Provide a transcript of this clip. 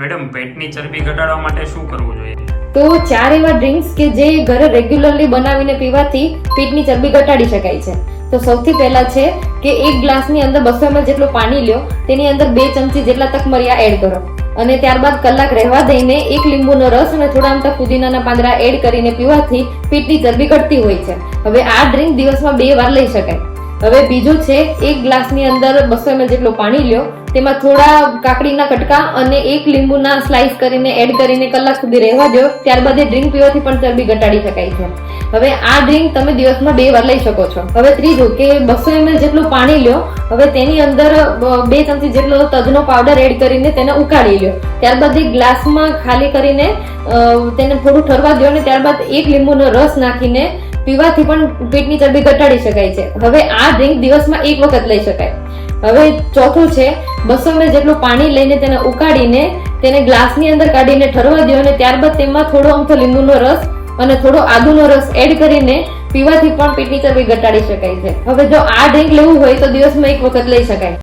Madam, પેટની ચરબી ઘટાડવા માટે શું કરવું જોઈએ? તો 4 એવા ડ્રિંક્સ કે જે ઘરે રેગ્યુલરલી બનાવીને પીવાથી પેટની ચરબી ઘટાડી શકાય છે. તો સૌથી પહેલા છે કે એક ગ્લાસની અંદર 200 ml જેટલું પાણી લ્યો, તેની અંદર 2 ચમચી જેટલા તકમરિયા એડ કરો અને ત્યારબાદ કલાક રહેવા દઈને 1 લીંબુનો રસ અને થોડા અમથા ફુદીનાના પાંદડા એડ કરીને પીવાથી પેટની ચરબી ઘટતી હોય છે. હવે આ ડ્રિંક દિવસમાં 2 વાર લઈ શકાય. હવે બીજું છે, એક ગ્લાસની અંદર 200 ml જેટલું પાણી લ્યો, તેમાં થોડા કાકડીના કટકા અને 1 લીંબુના સ્લાઇસ કરીને એડ કરીને કલાક સુધી રહેવા દો. ત્યારબાદ એ ડ્રિંક પીવાથી પણ ચરબી ઘટાડી શકાય છે. હવે આ ડ્રિંક તમે દિવસમાં 2 વાર લઈ શકો છો. હવે ત્રીજું કે 200 ml જેટલું પાણી લ્યો, હવે તેની અંદર 2 ચમચી જેટલો તજનો પાવડર એડ કરીને તેને ઉકાળી લ્યો. ત્યારબાદ એક ગ્લાસમાં ખાલી કરીને તેને થોડું ઠરવા દો અને ત્યારબાદ 1 લીંબુનો રસ નાખીને પીવાથી પણ પેટની ચરબી ઘટાડી શકાય છે. હવે આ ડ્રિંક દિવસમાં 1 વખત લઈ શકાય. હવે ચોથું છે, 200 ml જેટલું પાણી લઈને તેને ઉકાળીને તેને ગ્લાસની અંદર કાઢીને ઠરવા દો અને ત્યારબાદ તેમાં થોડો અમથો લીંબુનો રસ અને થોડો આદુનો રસ એડ કરીને પીવાથી પણ પેટની ચરબી ઘટાડી શકાય છે. હવે જો આ ડ્રિંક લેવું હોય તો દિવસમાં 1 વખત લઈ શકાય.